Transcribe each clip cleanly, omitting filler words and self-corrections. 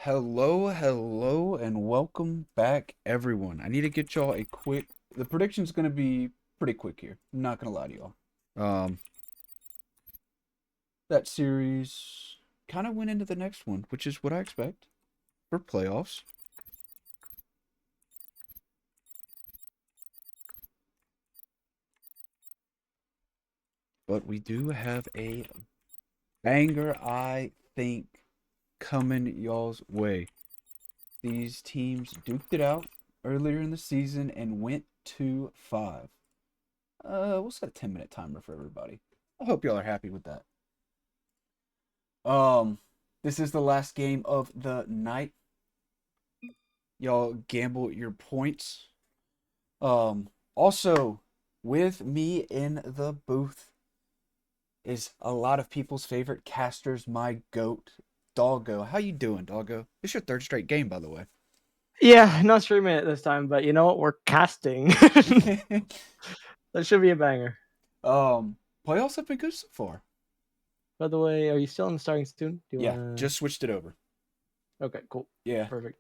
Hello, and welcome back, everyone. I need to get y'all a quick. The prediction's gonna be pretty quick here. I'm not gonna lie to y'all. That series kind of went into the next one, which is what I expect for playoffs. But we do have a banger, I think, coming y'all's way. These teams duked it out earlier in the season and went 2-5. We'll set a 10-minute timer for everybody. I hope y'all are happy with that. This is the last game of the night. Y'all gamble your points. Also, with me in the booth is a lot of people's favorite casters, my goat, Doggo. How you doing, Doggo? It's your third straight game, by the way. Yeah, not streaming it this time, but you know what? We're casting. That should be a banger. Playoffs have been good so far. By the way, are you still in the starting soon? Just switched it over. Okay, cool. Yeah. Perfect.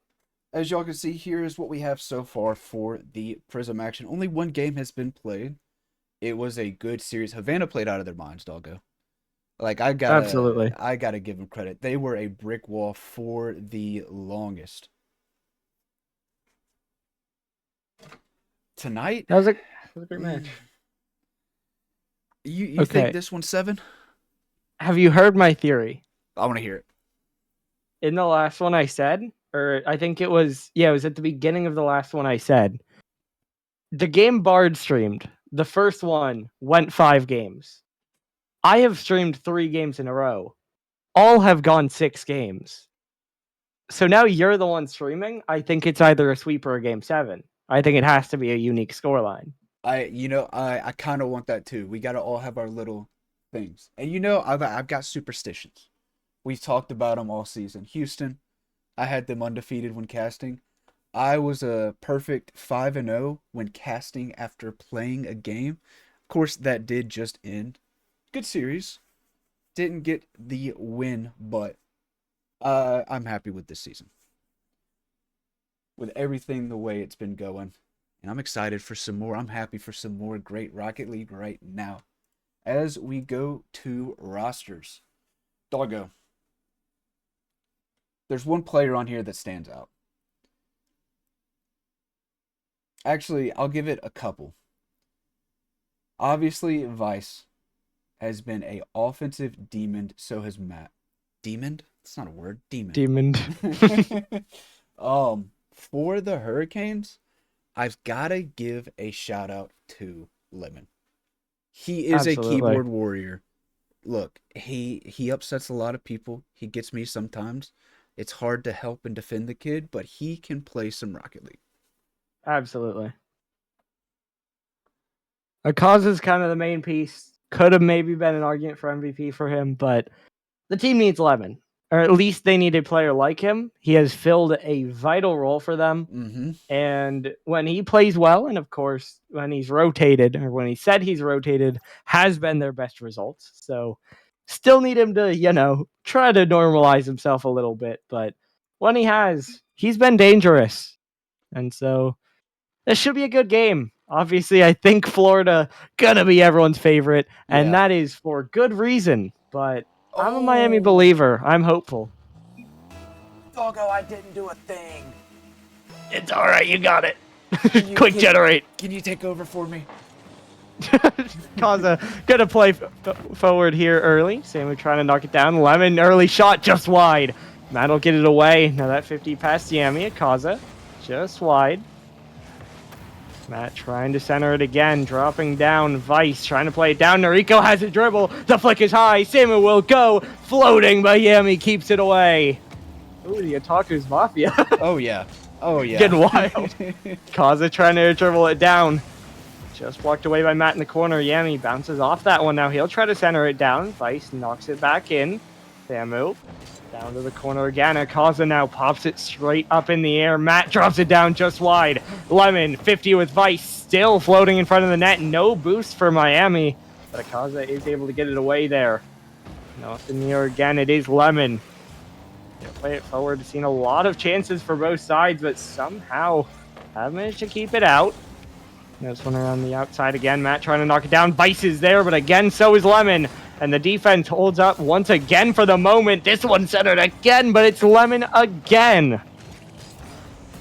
As y'all can see, here is what we have so far for the Prism action. Only one game has been played. It was a good series. Havana played out of their minds, Doggo. Like, Absolutely. I gotta give them credit. They were a brick wall for the longest. Tonight, That was a great match. You think this one's 7? Have you heard my theory? I want to hear it. In the last one I said, or I think it was at the beginning of the last one I said, the game Bard streamed, the first one went 5 games. I have streamed 3 games in a row. All have gone 6 games. So now you're the one streaming. I think it's either a sweep or a game 7. I think it has to be a unique scoreline. I kind of want that too. We got to all have our little things. And I've got superstitions. We've talked about them all season. Houston, I had them undefeated when casting. I was a perfect 5-0 when casting after playing a game. Of course, that did just end. Good series. Didn't get the win, but I'm happy with this season. With everything the way it's been going. And I'm excited for some more. I'm happy for some more great Rocket League right now. As we go to rosters. Doggo. There's one player on here that stands out. Actually, I'll give it a couple. Obviously, Vice has been a offensive demon. So has Matt. Demon? That's not a word. Demon. Demon. For the Hurricanes, I've got to give a shout out to Lemon. He is Absolutely. a keyboard warrior. Look, he upsets a lot of people. He gets me sometimes. It's hard to help and defend the kid, but he can play some Rocket League. Absolutely. Akaza's kind of the main piece. Could have maybe been an argument for MVP for him, but the team needs Lemon. Or at least they need a player like him. He has filled a vital role for them. Mm-hmm. And when he plays well, and of course, when he's rotated, or when he said he's rotated, has been their best results. So still need him to, try to normalize himself a little bit. But when he has, he's been dangerous. And so this should be a good game. Obviously, I think Florida gonna be everyone's favorite, and that is for good reason. But I'm a Miami believer. I'm hopeful. Doggo, I didn't do a thing. It's all right. You got it. Quick generate. Can you take over for me? Kaza gonna play forward here early. Samu trying to knock it down. Lemon early shot just wide. Matt will get it away. Now that 50 past Yami. Kaza just wide. Matt trying to center it again, dropping down. Vice trying to play it down. Noriko has a dribble. The flick is high. Samu will go. Floating, but Yami keeps it away. Ooh, the Otaku's Mafia. Oh, yeah. Getting wild. Kaza trying to dribble it down. Just walked away by Matt in the corner. Yami bounces off that one. Now he'll try to center it down. Vice knocks it back in. Samu down to the corner again. Kaza now pops it straight up in the air. Matt drops it down just wide. Lemon, 50 with Vice, still floating in front of the net. No boost for Miami, but Kaza is able to get it away there. Now up in the air again, it is Lemon. Play it forward. Seen a lot of chances for both sides, but somehow have managed to keep it out. This one around the outside again. Matt trying to knock it down. Vice is there, but again, so is Lemon. And the defense holds up once again for the moment. This one centered again, but it's Lemon again.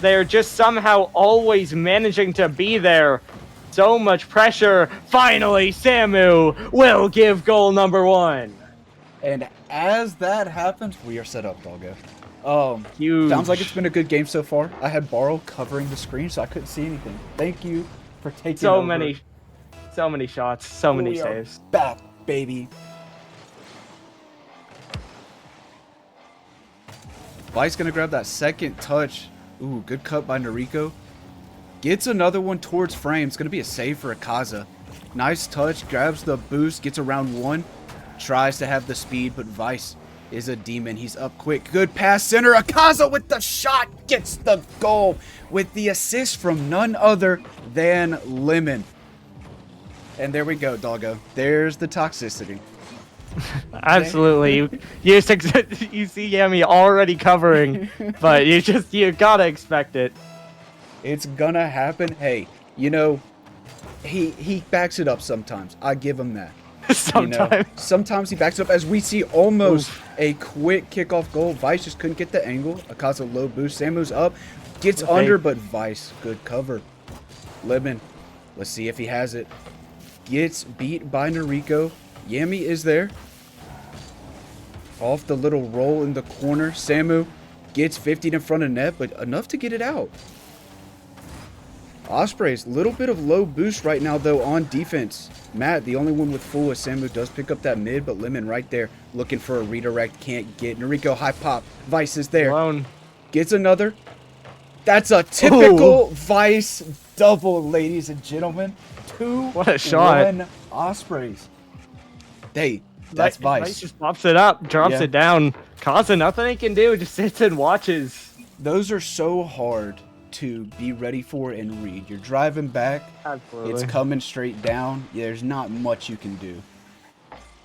They're just somehow always managing to be there. So much pressure. Finally, Samu will give goal number 1. And as that happens, we are set up, doggo. Huge. Sounds like it's been a good game so far. I had Borrow covering the screen, so I couldn't see anything. Thank you for taking so over. many shots, so many We are saves. back, baby. Vice gonna grab that second touch. Ooh, good cut by Noriko. Gets another one towards frame. It's gonna be a save for Akaza. Nice touch, grabs the boost, gets around 1. Tries to have the speed, but Vice is a demon. He's up quick. Good pass center. Akaza with the shot gets the goal with the assist from none other than Lemon. And there we go, doggo. There's the toxicity. Absolutely. You see Yami already covering, but you gotta expect it. It's gonna happen. Hey, you know, he backs it up sometimes. I give him that. Sometimes. You know, sometimes he backs it up, as we see almost a quick kickoff goal. Vice just couldn't get the angle. Akaza low boost. Samu's up. Gets under, but Vice, good cover. Lemon, let's see if he has it. Gets beat by Noriko. Yami is there. Off the little roll in the corner. Samu gets 50 in front of net, but enough to get it out. Ospreys, little bit of low boost right now, though, on defense. Matt, the only one with full, as Samu does pick up that mid, but Lemon right there looking for a redirect. Can't get. Noriko high pop. Vice is there. Alone. Gets another. That's a typical Vice double, ladies and gentlemen. 2-1 What a shot. Ospreys. Hey, that's Vice. Vice just pops it up, drops it down. Kaza, nothing he can do, just sits and watches. Those are so hard to be ready for and read. You're driving back. Absolutely. It's coming straight down. There's not much you can do.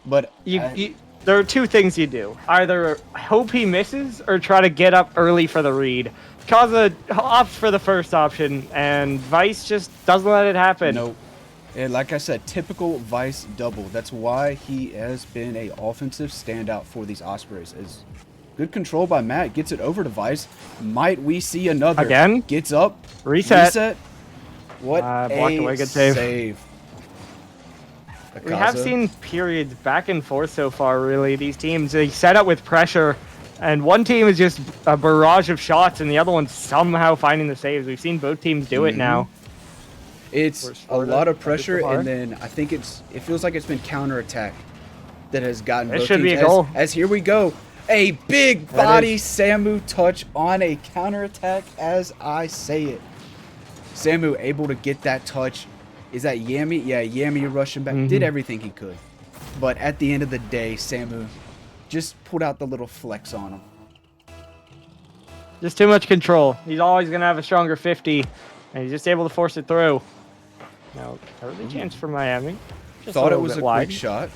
But there are two things you do. Either hope he misses or try to get up early for the read. Kaza opts for the first option, and Vice just doesn't let it happen. Nope. And like I said, typical Vice double. That's why he has been a offensive standout for these Ospreys. Is good control by Matt. Gets it over to Vice. Might we see another? Again? Gets up. Reset. What blocked a away, good save. We have seen periods back and forth so far, really. These teams, they set up with pressure, and one team is just a barrage of shots, and the other one's somehow finding the saves. We've seen both teams do it now. It's a lot of pressure, and then I think it feels like it's been counterattack that has gotten both teams. Should be a goal. As here we go. A big body Samu touch on a counterattack as I say it. Samu able to get that touch. Is that Yami? Yeah, Yami rushing back. Did everything he could. But at the end of the day, Samu just pulled out the little flex on him. Just too much control. He's always going to have a stronger 50, and he's just able to force it through. Now, early chance for Miami. Just Thought it was a wide. quick shot.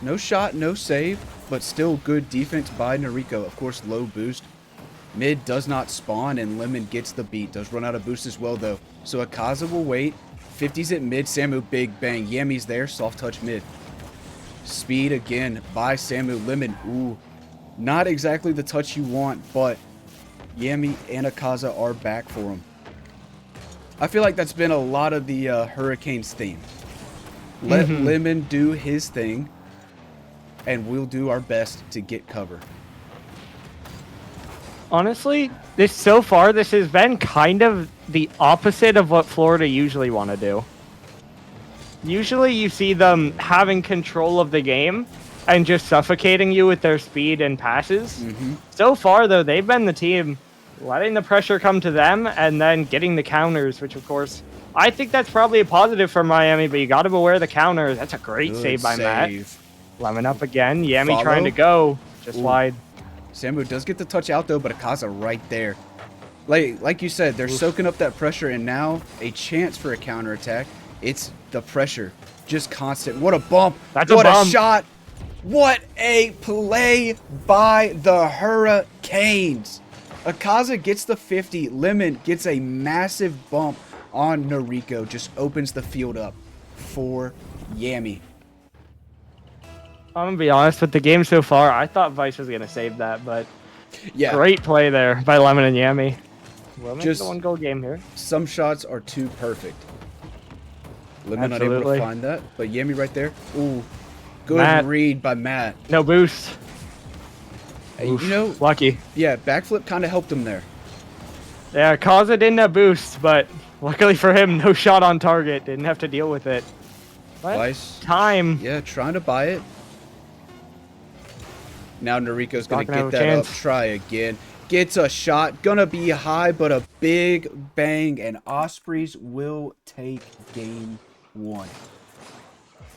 No shot, no save, but still good defense by Noriko. Of course, low boost. Mid does not spawn, and Lemon gets the beat. Does run out of boost as well, though. So Akaza will wait. 50's at mid. Samu, big bang. Yami's there. Soft touch mid. Speed again by Samu. Lemon, ooh. Not exactly the touch you want, but Yami and Akaza are back for him. I feel like that's been a lot of the Hurricanes theme. Let Lemon do his thing, and we'll do our best to get cover. Honestly, this has been kind of the opposite of what Florida usually want to do. Usually you see them having control of the game and just suffocating you with their speed and passes. So far, though, they've been the team letting the pressure come to them and then getting the counters, which, of course, I think that's probably a positive for Miami, but you got to beware the counters. That's a great save by Matt. Lemon up again. Yami trying to go just wide. Samu does get the touch out, though, but Akaza right there. Like you said, they're soaking up that pressure, and now a chance for a counterattack. It's the pressure. Just constant. What a bump. That's a what bump. A shot. What a play by the Hurricanes. Akaza gets the 50. Lemon gets a massive bump on Noriko. Just opens the field up for Yami. I'm gonna be honest with the game so far. I thought Vice was gonna save that, but Yeah. great play there by Lemon and Yami. We'll make Just the 1-goal game here. some shots are too perfect. Lemon not able Absolutely. to find that, but Yami right there. Ooh, good Matt. read by Matt. No boost. Hey, Oof, you know, lucky. yeah, backflip kind of helped him there. Yeah, Kaza didn't have boost, but luckily for him, no shot on target. Didn't have to deal with it. But Vice. time. Yeah, trying to buy it. Now Noriko's going to Not gonna get have a that up. chance. Try again. Gets a shot. Gonna be high, but a big bang. And Ospreys will take game 1.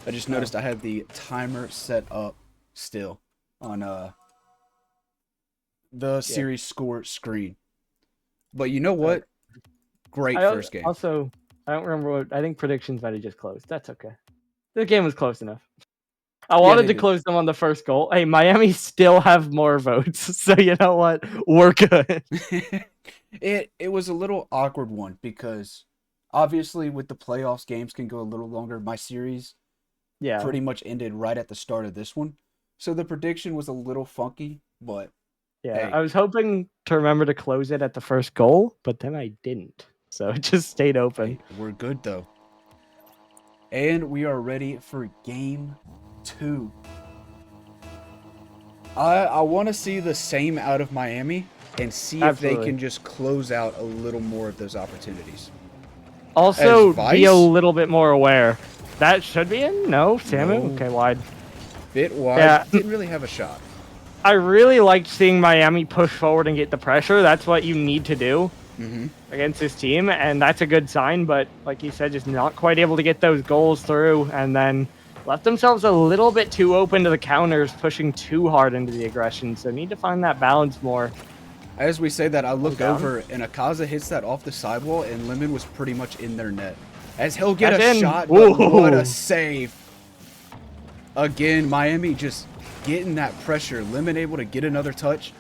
I just noticed I have the timer set up still on the series score screen. But you know what? Great first game. Also, I don't remember what. I think predictions might have just closed. That's okay. The game was close enough. I wanted they to did. close them on the first goal. Hey, Miami still have more votes, so you know what? We're good. It was a little awkward one because obviously with the playoffs games can go a little longer. My series Yeah. pretty much ended right at the start of this one. So the prediction was a little funky, but Yeah. hey. I was hoping to remember to close it at the first goal, but then I didn't. So it just stayed open. Hey, we're good though. And we are ready for game 2. I want to see the same out of Miami and see if they Absolutely. can just close out a little more of those opportunities. Also, As be a Vice? little bit more aware. That should be in? No, Samu? No. Okay, wide. Bit wide. Yeah. Didn't really have a shot. I really liked seeing Miami push forward and get the pressure. That's what you need to do against this team, and that's a good sign. But like you said, just not quite able to get those goals through, and then left themselves a little bit too open to the counters, pushing too hard into the aggression. So need to find that balance more. As we say that, I look down. over and Akaza hits that off the sidewall, and Lemon was pretty much in their net. As he'll get That's a in. shot, but what Ooh. a save. Again, Miami just getting that pressure. Lemon able to get another touch.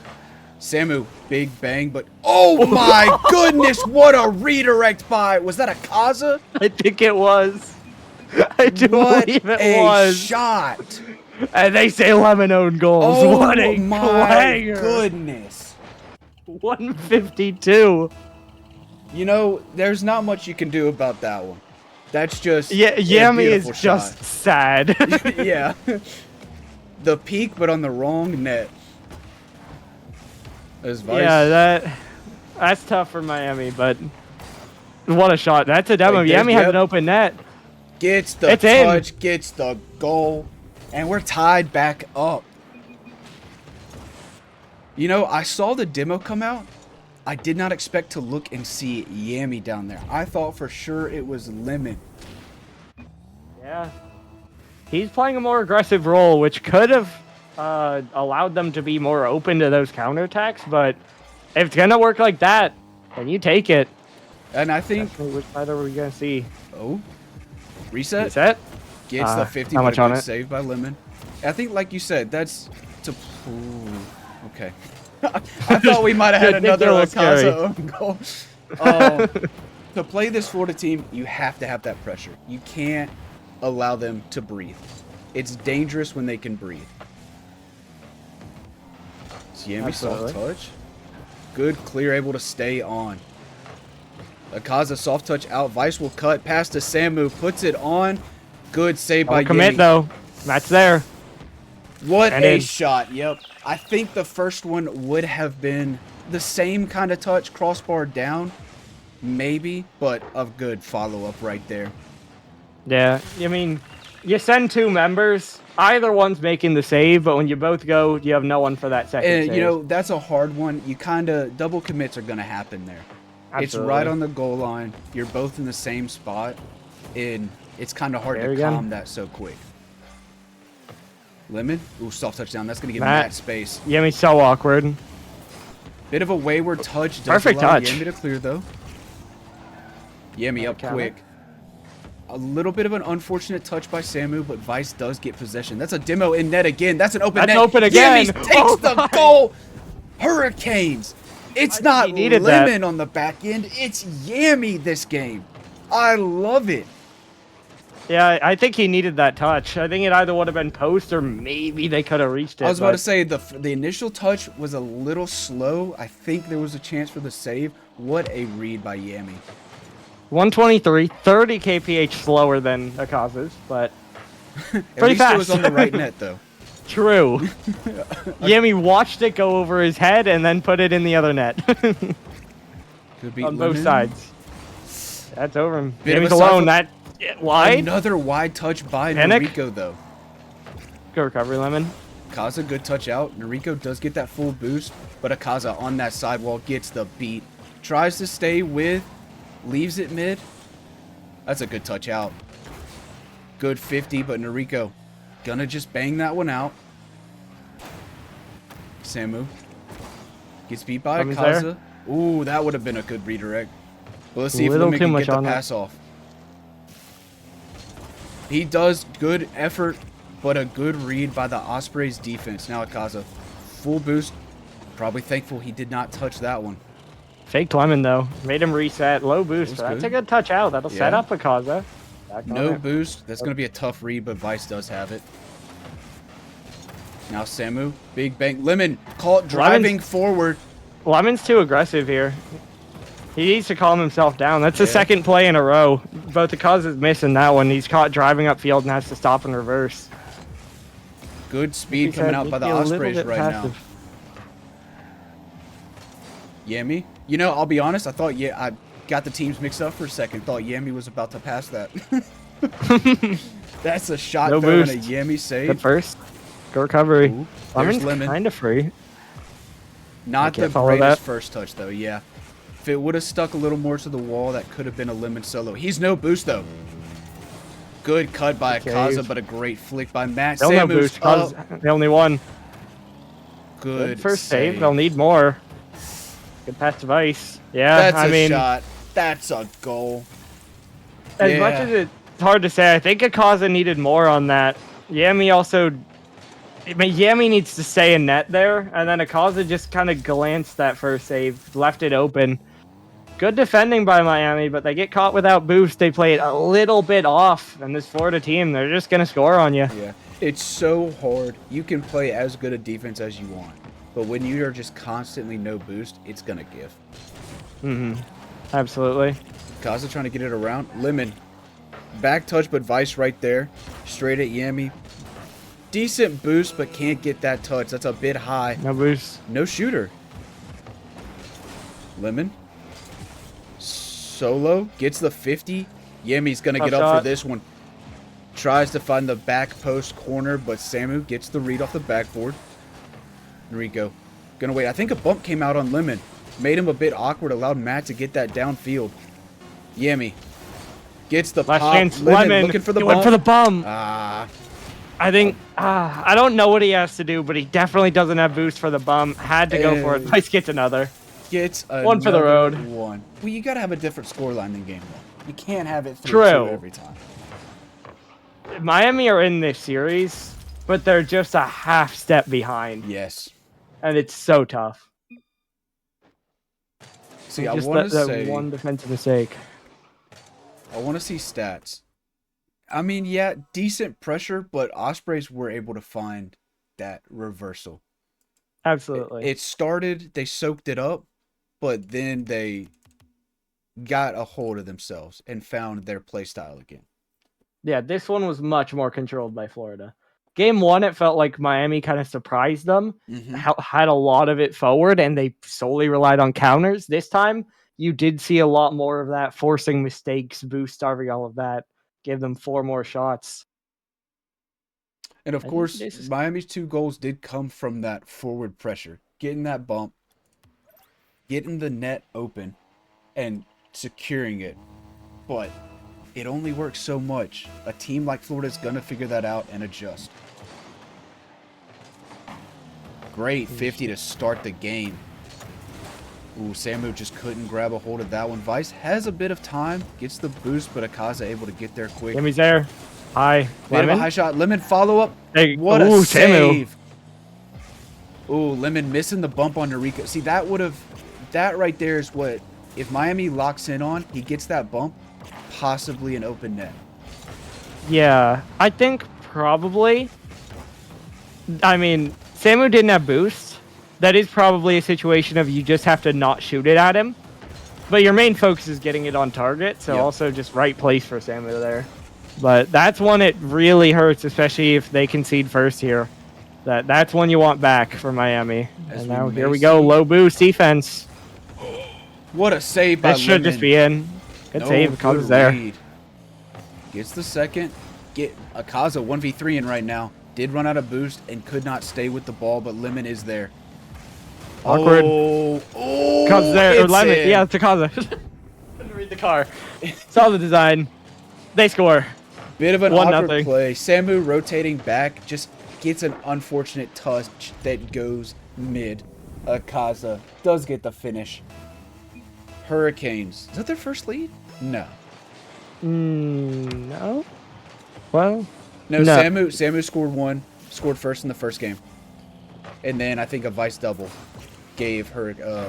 Samu, big bang, but oh my goodness, what a redirect by. Was that Akaza? I think it was. I do What believe it a was. shot. And they say Lemon own goals. Oh What a my clanger. goodness. 152. You know, there's not much you can do about that one. That's just Yeah, a Yami is beautiful just sad. shot. Yeah. The peak, but on the wrong net. As Vice. Yeah, that's tough for Miami, but what a shot. That's a demo. Like this, Yami has yep. an open net. Gets the It's in. touch, gets the goal, and we're tied back up. You know, I saw the demo come out. I did not expect to look and see Yami down there. I thought for sure it was Lemon. Yeah. He's playing a more aggressive role, which could have allowed them to be more open to those counterattacks, but if it's going to work like that, then you take it. And I think... Which side are we going to see? Oh. Reset? Reset? Gets the 50, how but much a on good it? save by Lemon. I think, like you said, that's to... Ooh, okay. I thought we might have had It did another get a little scary. Akaza own goal. To play this Florida team, you have to have that pressure. You can't allow them to breathe. It's dangerous when they can breathe. Yami soft touch. Good clear, able to stay on. Akaza soft touch out. Vice will cut past to Samu. Puts it on. Good save by Don't commit, Yami. though. That's there. What And a in. shot. Yep. I think the first one would have been the same kind of touch, crossbar down. Maybe, but a good follow-up right there. Yeah, I mean, you send two members. Either one's making the save, but when you both go, you have no one for that second And, save. you know, that's a hard one. You kind of, double commits are going to happen there. It's right on the goal line. You're both in the same spot. And it's kind of hard There to again. calm that so quick. Lemon. Ooh, soft touchdown. That's going to give Matt. Matt space. Yami's so awkward. Bit of a wayward touch. Does Perfect allow touch. Yami to clear, though. Yami up counter. quick. A little bit of an unfortunate touch by Samu, but Vice does get possession. That's a demo in net again. That's an open net. That's open again. Yami takes Oh the my. goal. Hurricanes. It's I think not he needed that. Lemon on the back end. It's Yami this game. I love it. Yeah, I think he needed that touch. I think it either would have been post or maybe they could have reached it. I was about to say the initial touch was a little slow. I think there was a chance for the save. What a read by Yami. 123, 30 kph slower than Akaza's, but At pretty least fast. it was on the right net though. True. Yami watched it go over his head and then put it in the other net. Could be On both sides. That's over him. Bit of Yami's a alone. side That wide. Another wide touch by Panic? Noriko though. Good recovery, Lemon. Akaza, good touch out. Noriko does get that full boost, but Akaza on that sidewall gets the beat. Tries to stay with, leaves it mid. That's a good touch out. Good 50, but Noriko gonna just bang that one out. Samu gets beat by Coming Akaza. there. Ooh, that would have been a good redirect. But let's see if Little Lemon too can much get the on that. pass off. He does good effort, but a good read by the Ospreys defense. Now Akaza, full boost. Probably thankful he did not touch that one. Faked Lemon though. Made him reset. Low boost. was That's good. a good touch out. That'll set Yeah. up Akaza. Back on No it. boost. That's going to be a tough read, but Vice does have it. Now Samu, big bang. Lemon, caught driving forward. Lemon's too aggressive here. He needs to calm himself down. That's the Yeah. second play in a row. Both Akaza's missing that one. He's caught driving upfield and has to stop and reverse. Good speed He coming said out by he'd the be a little Ospreys bit right passive. now. Yami. You know, I'll be honest. I thought, I got the teams mixed up for a second. Thought Yami was about to pass that. That's a shot No throw and a boost. Yami Good save. first. Good recovery. Ooh, there's Lemon's Lemon. kind of free. Not the can't follow greatest that. first touch, though, yeah. If it would have stuck a little more to the wall, that could have been a Lemon solo. He's no boost, though. Good cut by Good Akaza, save. but a great flick by Matt. They'll no Samu's boost. 'Cause up. they only won. Good First save. They'll need more. Good pass to Vice. Yeah, That's I a mean, shot. That's a goal. as much as it's hard to say, I think Akaza needed more on that. Yami also... I mean, Yami needs to stay in net there, and then Akaza just kind of glanced that first save, left it open. Good defending by Miami, but they get caught without boost. They play it a little bit off, and this Florida team, they're just going to score on you. Yeah. It's so hard. You can play as good a defense as you want, but when you are just constantly no boost, it's going to give. Mm-hmm. Absolutely. Akaza trying to get it around. Lemon. Back touch, but Vice right there. Straight at Yami. Decent boost, but can't get that touch. That's a bit high. No boost. No shooter. Lemon. Solo. Gets the 50. Yami's going to Tough get up for shot. this one. Tries to find the back post corner, but Samu gets the read off the backboard. Noriko. Gonna wait. I think a bump came out on Lemon. Made him a bit awkward. Allowed Matt to get that downfield. Yami. Gets the Last pop. chance. Lemon looking for the He bump. went for the bum. Ah. I think, I don't know what he has to do, but he definitely doesn't have boost for the bum. Had to go for it. Vice gets another. Gets One for the another road. One. Well, you gotta have a different scoreline than game one. You can't have it 3-2 True. every time. Miami are in this series, but they're just a half step behind, Yes. and it's so tough. See, I Just want to that say, one defensive mistake. I want to see stats. I mean, yeah, decent pressure, but Ospreys were able to find that reversal. Absolutely. It started, they soaked it up, but then they got a hold of themselves and found their play style again. Yeah, this one was much more controlled by Florida. Game one, it felt like Miami kind of surprised them, had a lot of it forward, and they solely relied on counters. This time, you did see a lot more of that, forcing mistakes, boost starving, all of that. Give them 4 more shots. And of I think course, this is- Miami's 2 goals did come from that forward pressure, getting that bump, getting the net open, and securing it. But it only works so much. A team like Florida's gonna figure that out and adjust. Great 50 to start the game. Ooh, Samu just couldn't grab a hold of that one. Vice has a bit of time, gets the boost, but Akaza able to get there quick. Yami's there. High. Bit of a Lemon. high shot. Lemon follow up. Hey, What a ooh, Samu. save. Ooh, Lemon missing the bump on Noriko. See, that right there is what, if Miami locks in on, he gets that bump, possibly an open net. Yeah, I think probably. I mean, Samu didn't have boost. That is probably a situation of you just have to not shoot it at him. But your main focus is getting it on target, so Yep. also just right place for Samu there. But that's one it really hurts, especially if they concede first here. That's one you want back for Miami. As And we now may here we go, see. low boost defense. What a save by That should Lemon. just be in. Good No, save, because good it's there. read. Gets the second. Get Akaza 1v3 in right now. Did run out of boost and could not stay with the ball, but Lemon is there. Awkward. Oh, Cause there, or it's Lemon, in. yeah, it's Akaza. Couldn't read the car. Saw the design. They score. Bit of an 1-0. awkward play. Samu rotating back, just gets an unfortunate touch that goes mid. Akaza does get the finish. Hurricanes. Is that their first lead? No. No. Well, No, No. Samu scored first in the first game. And then I think a vice double gave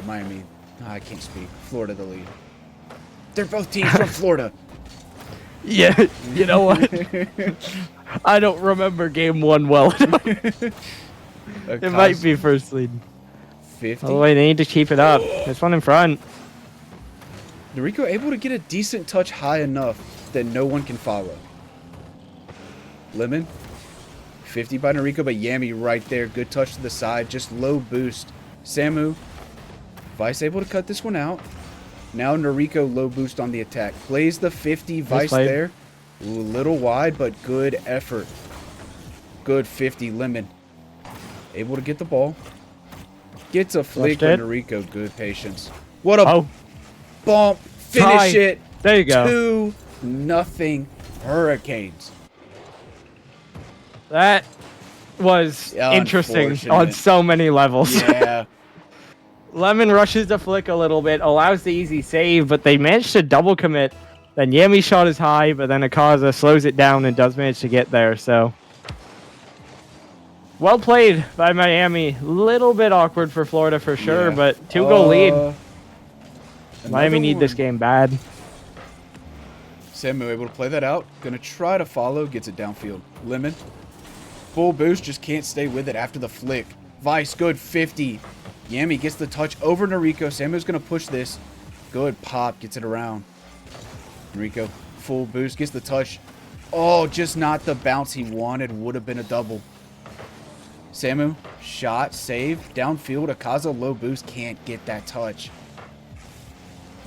Miami, I can't speak, Florida the lead. They're both teams from Florida. yeah. You know what? I don't remember game one well enough. It might be first lead. 50. Oh, wait, they need to keep it up. This one in front. Noriko able to get a decent touch high enough that no one can follow. Lemon. 50 by Noriko, but Yami right there. Good touch to the side. Just low boost. Samu. Vice able to cut this one out. Now Noriko low boost on the attack. Plays the 50. Vice played. there. A little wide, but good effort. Good 50. Lemon. Able to get the ball. Gets a flick Left by it. Noriko. Good patience. What a Oh, bump. Finish Tie. it. there you go. 2-0 Hurricanes. That was interesting Unfortunate. on so many levels. Yeah. Lemon rushes the flick a little bit, allows the easy save, but they managed to double commit. Then Yami's shot is high, but then Akaza slows it down and does manage to get there, so. Well played by Miami. Little bit awkward for Florida for sure, Yeah. but 2-goal lead. Miami Another need this one. game bad. Samu able to play that out. Gonna try to follow. Gets it downfield. Lemon. Full boost. Just can't stay with it after the flick. Vice. Good 50. Yami gets the touch over Noriko. Samu's gonna push this. Good pop. Gets it around. Noriko. Full boost. Gets the touch. Oh, just not the bounce he wanted. Would have been a double. Samu. Shot. Save. Downfield. Akaza low boost. Can't get that touch.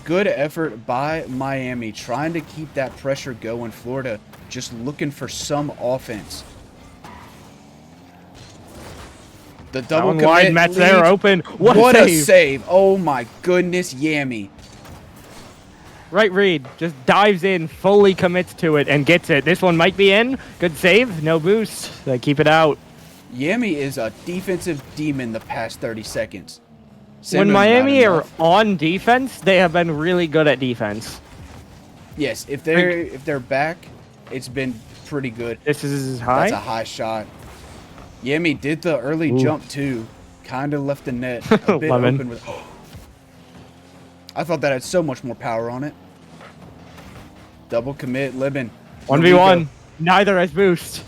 Good effort by Miami, trying to keep that pressure going. Florida just looking for some offense. The double Down wide, commit Matt's there, leads. open. What a a save. save. Oh my goodness, Yami. Right read, just dives in, fully commits to it, and gets it. This one might be in. Good save, no boost. They keep it out. Yami is a defensive demon the past 30 seconds. When Samu's Miami not are enough. on defense, they have been really good at defense. Yes, if they're back, it's been pretty good. This is high. That's a high shot. Yami did the early Ooh. jump too. Kind of left the net a bit Lemon. open with. I thought that had so much more power on it. Double commit, Lemon. 1v1. Neither has boost.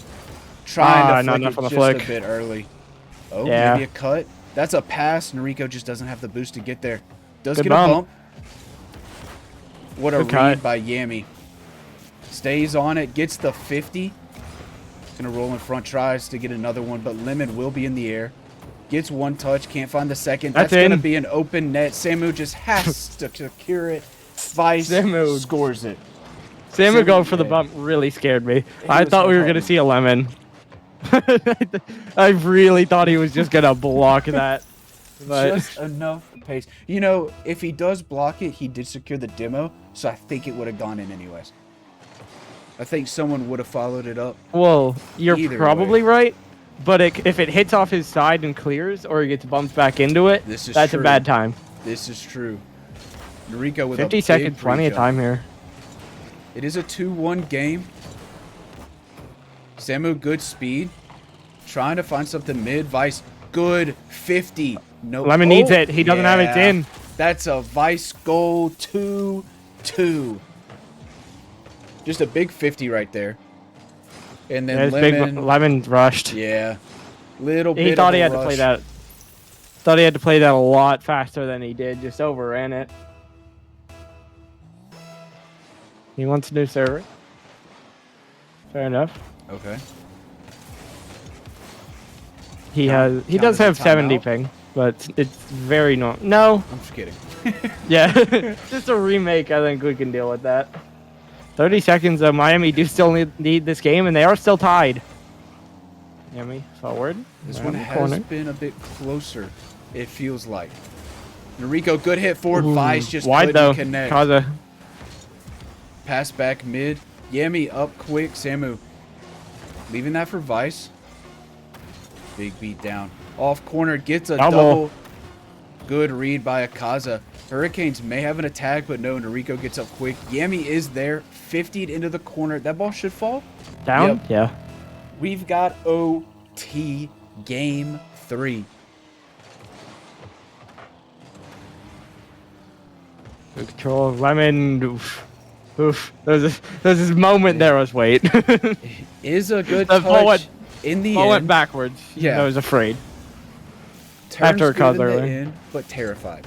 Trying to not flick enough it on the just flick. a bit early. Oh, Yeah. maybe a cut. That's a pass. Noriko just doesn't have the boost to get there. Does Good get bump. a bump. What a Good read cut. by Yami. Stays on it, gets the 50. Gonna roll in front, tries to get another one, but Lemon will be in the air. Gets one touch, can't find the second. That's gonna in. be an open net. Samu just has to secure it. Vice Samu. scores it. Samu going for the yeah. bump really scared me. He I was thought so we were hard. going to see a lemon. I really thought he was just going to block that. But Just enough pace. You know, if he does block it, he did secure the demo, so I think it would have gone in anyways. I think someone would have followed it up. well, you're Either probably right. But if it hits off his side and clears, or he gets bumped back into it, This is that's true. a bad time. This is true. Noriko with a 50 big seconds, plenty of pre-jump. time here. It is a 2-1 game. Samu, good speed. Trying to find something mid. Vice, good 50. No. Lemon needs it. He doesn't have it in. That's a Vice goal 2-2. Just a big 50 right there. And then Lemon rushed. Yeah. Little bit He thought of he a had to play that. Thought he had to play that a lot faster than he did. Just overran it. He wants a new server. Fair enough. Okay. He does have 70 ping, but it's very no. I'm just kidding. Yeah, just a remake. I think we can deal with that. 30 seconds. Miami do still need this game, and they are still tied. Miami forward. This one has been a bit closer. It feels like. Noriko, good hit forward. Vice just wide couldn't though. connect. Kaza. Pass back mid. Yami up quick. Samu leaving that for Vice. Big beat down. Off corner gets a double. Good read by Akaza. Hurricanes may have an attack, but no, Noriko gets up quick. Yami is there. 50'd into the corner. That ball should fall. Down? Yep. Yeah. We've got OT game 3. Good control. Lemon. Oof. There's this moment there. Was wait. Is a good touch in the end. Went backwards. Yeah. I was afraid. Turns after Akaza in, but terrified.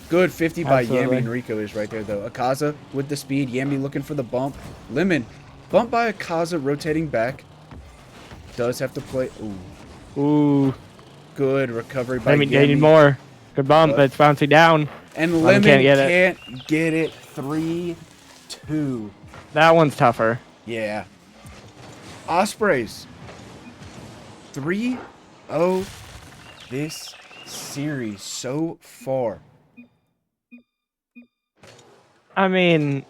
Good 50 by Yami. Noriko is right there, though. Akaza with the speed. Yami looking for the bump. Lemon. Bump by Akaza, rotating back. Does have to play. Ooh. Good recovery by Yami. They need more. Good bump, but it's bouncing down. And Lemon can't get it. 3-2. That one's tougher. Yeah. Ospreys. 3-0 this series so far. I mean,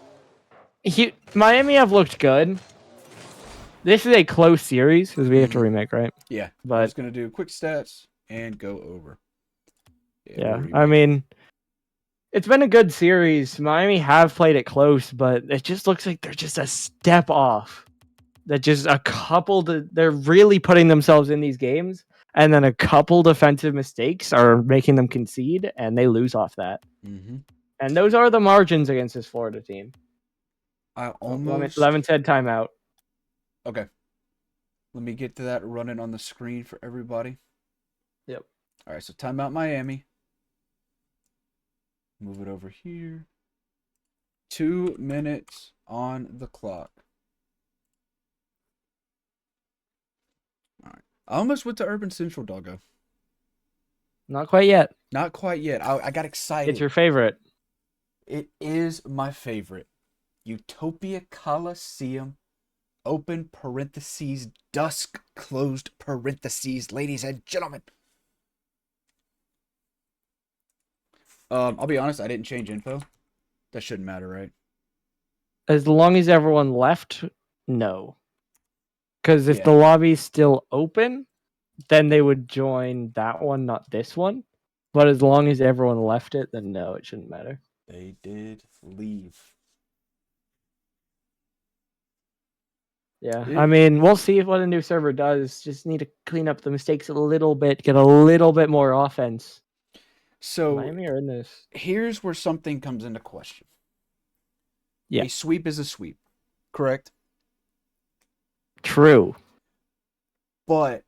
Miami have looked good. This is a close series because we have to remake, right? Yeah. But I'm just going to do quick stats and go over. Yeah. I mean, it's been a good series. Miami have played it close, but it just looks like they're just a step off. That just a couple, they're really putting themselves in these games, and then a couple defensive mistakes are making them concede, and they lose off that. Mm-hmm. And those are the margins against this Florida team. I almost... Lemon said timeout. Okay. Let me get to that running on the screen for everybody. Yep. All right, so timeout Miami. Move it over here. 2 minutes on the clock. All right. I almost went to Urban Central, doggo. Not quite yet. Not quite yet. I got excited. It's your favorite. It is my favorite. Utopia Coliseum. Open parentheses. Dusk closed parentheses. Ladies and gentlemen. I'll be honest, I didn't change info. That shouldn't matter, right? As long as everyone left, no. Because if the lobby's still open, then they would join that one, not this one. But as long as everyone left it, then no, it shouldn't matter. They did leave. Yeah, I mean, we'll see what a new server does. Just need to clean up the mistakes a little bit, get a little bit more offense. So Miami are in this. Here's where something comes into question. Yeah. A sweep is a sweep, correct? True. But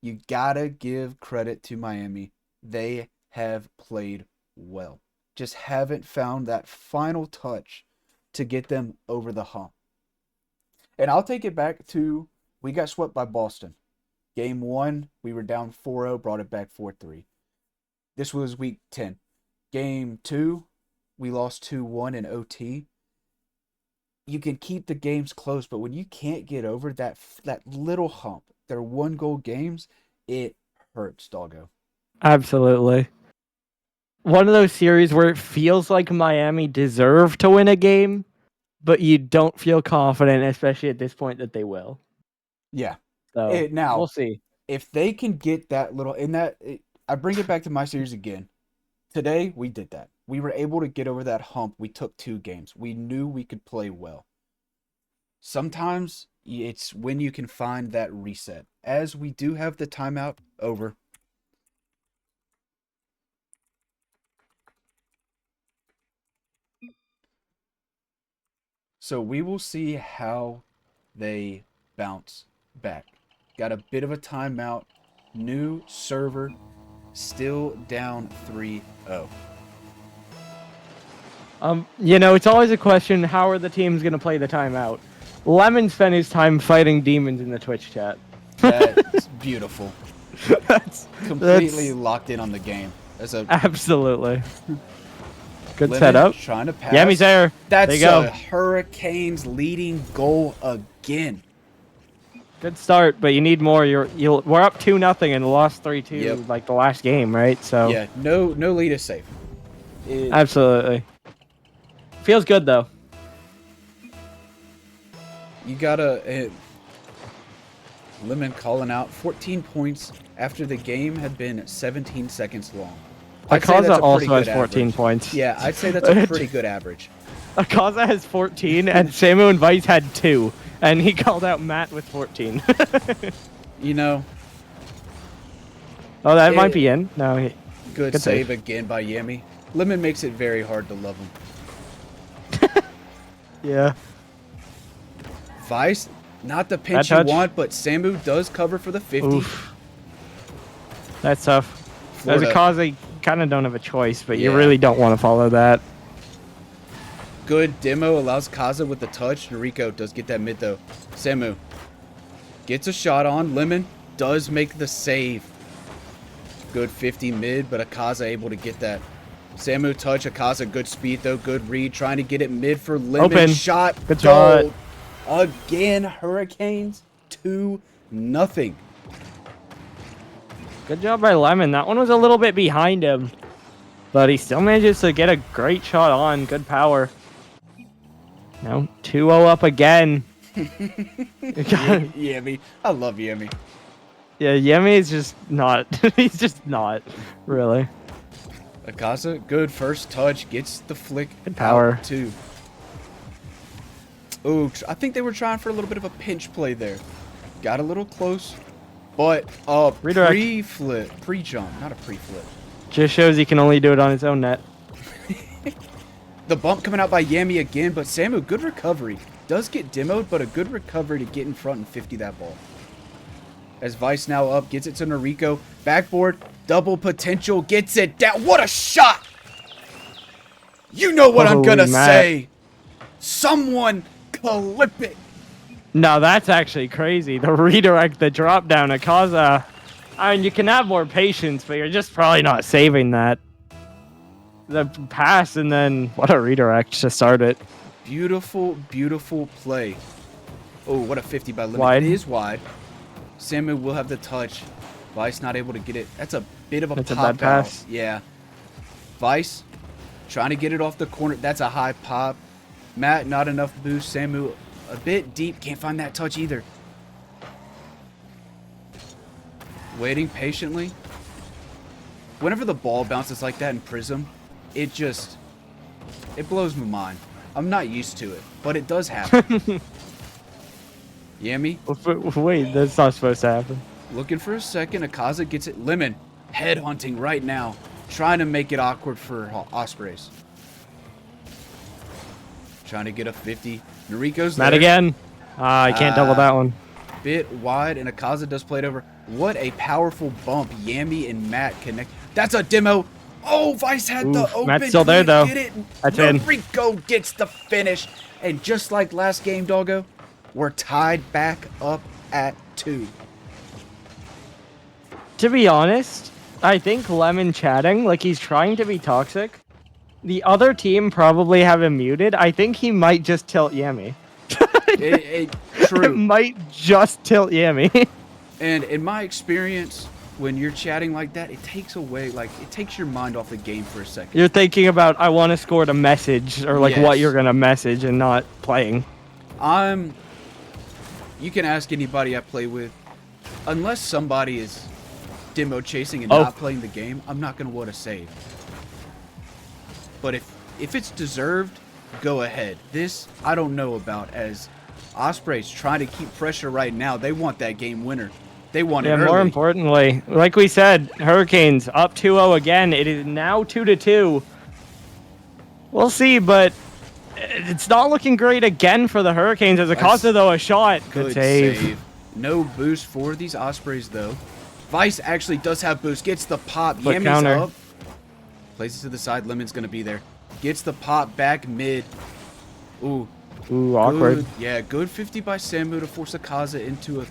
you gotta give credit to Miami. They have played well. Just haven't found that final touch to get them over the hump. And I'll take it back to, we got swept by Boston. Game 1, we were down 4-0, brought it back 4-3. This was week 10. Game 2, we lost 2-1 in OT. You can keep the games close, but when you can't get over that little hump, they're 1-goal games, it hurts, doggo. Absolutely. One of those series where it feels like Miami deserved to win a game, but you don't feel confident, especially at this point, that they will. Yeah. So now, we'll see. If they can get that little... I bring it back to my series again. Today, we did that. We were able to get over that hump. We took 2 games. We knew we could play well. Sometimes it's when you can find that reset. As we do have the timeout over. So we will see how they bounce back. Got a bit of a timeout. New server. Still down 3-0. It's always a question, how are the teams going to play the timeout? Lemon spent his time fighting demons in the Twitch chat. That's beautiful. that's Completely locked in on the game. Absolutely. Good Lemon setup. Trying to pass. Yammy's there. That's there you go. a Hurricanes leading goal again. Good start, but you need more. We're up 2-0 and lost 3-2 like the last game, right? So yeah, no lead is safe. Absolutely. Feels good though. You gotta Lemon calling out 14 points after the game had been 17 seconds long. Akaza also has 14 points. Yeah, I'd say that's a pretty good average. Akaza has 14, and Samu and Vice had 2, and he called out Matt with 14. You know. Oh, that might be in. No, good save again by Yemi. Lemon makes it very hard to love him. Yeah. Vice, not the pinch you want, but Samu does cover for the 50. Oof. That's tough. As a cause, you kind of don't have a choice, but you really don't want to follow that. Good demo allows Kaza with the touch. Noriko does get that mid, though. Samu gets a shot on. Lemon does make the save. Good 50 mid, but Akaza able to get that. Samu touch. Akaza good speed, though. Good read. Trying to get it mid for Lemon. Open. Shot. Good shot. Again, Hurricanes 2-0. Good job by Lemon. That one was a little bit behind him, but he still manages to get a great shot on. Good power. Now 2-0 up again. Yemi. I love Yemi. Yeah, Yemi is just not. He's just not, really. Akaza, good first touch. Gets the flick. Good power. Too. Ooh, I think they were trying for a little bit of a pinch play there. Got a little close. But pre-flip, pre-jump, not a pre-flip. Just shows he can only do it on his own net. The bump coming out by Yami again, but Samu, good recovery. Does get demoed, but a good recovery to get in front and 50 that ball. As Vice now up, gets it to Noriko. Backboard, double potential, gets it down. What a shot! You know what I'm gonna say. Someone clip it. No, that's actually crazy. The redirect, the drop down, Akaza. I mean, you can have more patience, but you're just probably not saving that. The pass and then what a redirect to start it. Beautiful, beautiful play. Oh, what a 50 by Lemon. Wide. It is wide. Samu will have the touch. Vice not able to get it. That's a bit of a pop a bad pass. Out. Yeah. Vice trying to get it off the corner. That's a high pop. Matt, not enough boost. Samu a bit deep. Can't find that touch either. Waiting patiently. Whenever the ball bounces like that in Prism, it blows my mind. I'm not used to it, but it does happen. Yami? Wait, that's not supposed to happen. Looking for a second. Akaza gets it. Lemon head hunting right now. Trying to make it awkward for Ospreys. Trying to get a 50. Noriko's there. Not again. I can't double that one. Bit wide, and Akaza does play it over. What a powerful bump. Yami and Matt connect. That's a demo. Oh, Vice had the open. Matt's still there, though. Get it. That's in. Noriko gets the finish. And just like last game, Doggo, we're tied back up at 2. To be honest, I think Lemon chatting, like he's trying to be toxic. The other team probably have him muted. I think he might just tilt Yami. True. It might just tilt Yami. And in my experience, when you're chatting like that, it takes away, it takes your mind off the game for a second. You're thinking about, I want to score a message, or what you're going to message and not playing. You can ask anybody I play with. Unless somebody is demo chasing and not playing the game, I'm not going to want to save. but if it's deserved, go ahead. This, I don't know about, as Ospreys trying to keep pressure right now. They want that game winner. They want it early. More importantly, like we said, Hurricanes up 2-0 again. It is now 2-2. We'll see, but it's not looking great again for the Hurricanes. As Acosta, though, a shot. Good save. No boost for these Ospreys, though. Vice actually does have boost. Gets the pop. Quick Yammy's counter. up. Plays it to the side. Lemon's going to be there. Gets the pop back mid. Ooh. Ooh, awkward. Good, yeah, good 50 by Samu to force Akaza into a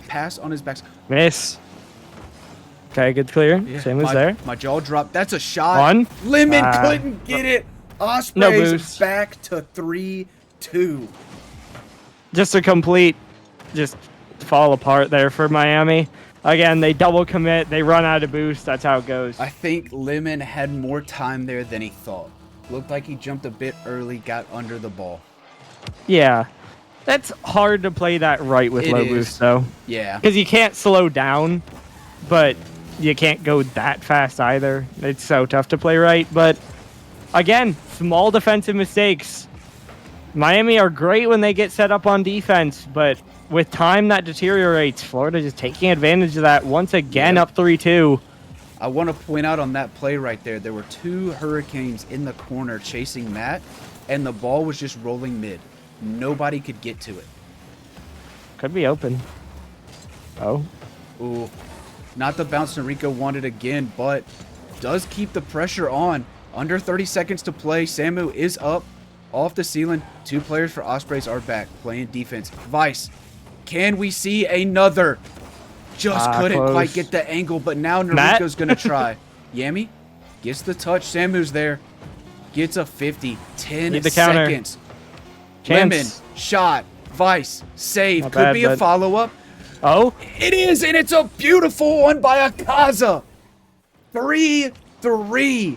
pass on his back. Miss. Okay, good clear. Yeah, Same as there. My jaw dropped. That's a shot. One. Lemon couldn't get it. Ospreys No boost. back to 3-2. Just a complete, just fall apart there for Miami. Again, they double commit. They run out of boost. That's how it goes. I think Lemon had more time there than he thought. Looked like he jumped a bit early, got under the ball. Yeah. That's hard to play that right with low boost, though. Yeah. Because you can't slow down, but you can't go that fast either. It's so tough to play right. But again, small defensive mistakes. Miami are great when they get set up on defense, but with time that deteriorates. Florida just taking advantage of that once again, up 3-2. I want to point out on that play right there, there were two Hurricanes in the corner chasing Matt, and the ball was just rolling mid. Nobody could get to it. Could be open. Oh. Ooh. Not the bounce Noriko wanted again, but does keep the pressure on. Under 30 seconds to play. Samu is up off the ceiling. Two players for Ospreys are back playing defense. Vice. Can we see another? Just couldn't close. quite get the angle, but now Noriko's going to try. Yami gets the touch. Samu's there. Gets a 50. 10 seconds. Lemon, shot, Vice, save. Not Could bad, be a but- follow-up. Oh. It is, and it's a beautiful one by Akaza. 3-3.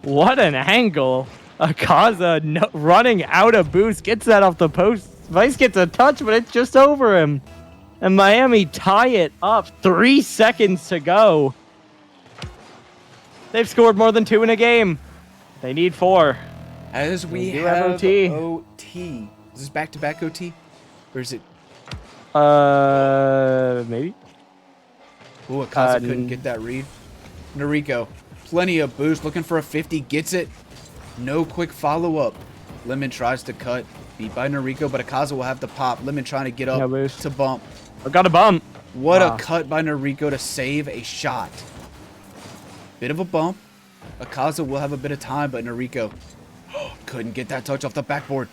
What an angle. Akaza running out of boost. Gets that off the post. Vice gets a touch, but it's just over him. And Miami tie it up. 3 seconds to go. They've scored more than 2 in a game. They need 4. As we do have have OT. OT. Is this back-to-back OT? Or is it... Maybe. Ooh, Akaza couldn't get that read. Noriko, plenty of boost. Looking for a 50. Gets it. No quick follow-up. Lemon tries to cut. Beat by Noriko, but Akaza will have the pop. Lemon trying to get up to bump. I got a bump. What a cut by Noriko to save a shot. Bit of a bump. Akaza will have a bit of time, but Noriko couldn't get that touch off the backboard.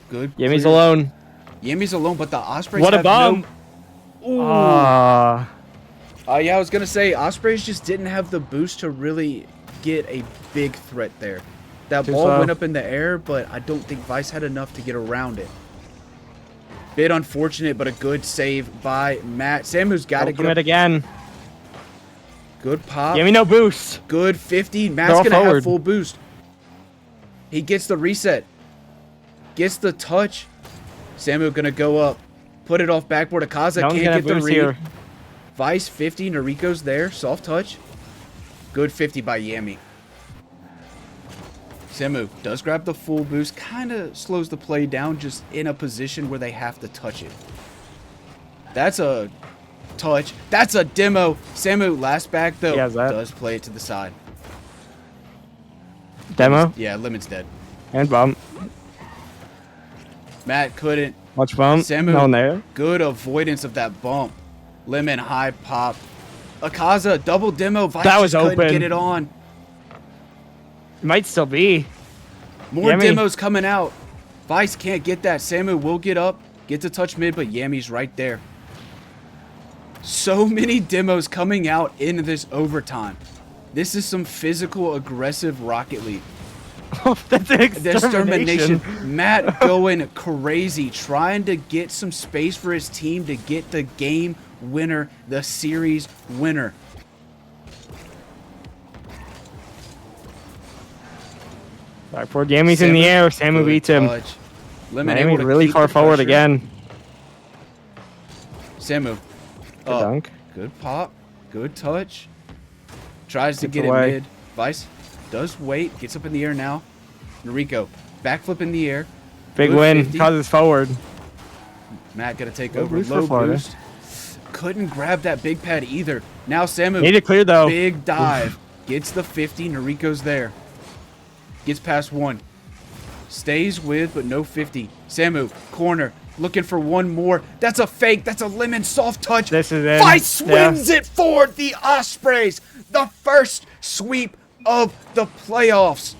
Good. Yami's clear. alone. Yami's alone, but the Ospreys What a have bump. no... Ooh. Ah. Yeah, I was going to say, Ospreys just didn't have the boost to really get a big threat there. That Too ball slow. went up in the air, but I don't think Vice had enough to get around it. Bit unfortunate, but a good save by Matt. Samu's got to get Commit up. again. Good pop. Yami no boost. Good 50. Matt's Throw going to have forward. full boost. He gets the reset. Gets the touch. Samu going to go up. Put it off backboard. Akaza No one's can't gonna get the boost read. here. Vice 50. Noriko's there. Soft touch. Good 50 by Yami. Samu does grab the full boost. Kind of slows the play down, just in a position where they have to touch it. That's a touch. That's a demo. Samu, last back, though, He has that. does play it to the side. Demo. Yeah, Lemon's dead. And bump. Matt couldn't. Watch bump. Samu, No one there. good avoidance of that bump. Lemon, high pop. Akaza, double demo. Vice That was just couldn't open. get it on. It might still be. More Yami. demos coming out. Vice can't get that. Samu will get up, get to touch mid, but Yami's right there. So many demos coming out in this overtime. This is some physical, aggressive Rocket League. That's an extermination. Matt going crazy, trying to get some space for his team to get the game winner, the series winner. Backboard. Yami's in the air. Samu good beats him. touch. Lemon Miami able to really keep far the forward pressure. again. Samu. Good dunk. Good pop. Good touch. Tries to Gets get away. it mid. Vice. Does wait. Gets up in the air now. Noriko, backflip in the air. Big Good win. 50. Causes forward. Matt gonna take Low over. boost for Low Florida. boost. Couldn't grab that big pad either. Now Samu. Need to clear though. Big dive. Gets the 50. Noriko's there. Gets past 1. Stays with, but no 50. Samu, corner. Looking for one more. That's a fake. That's a lemon soft touch. This is it. Vice wins it for the Ospreys. The first sweep of the playoffs.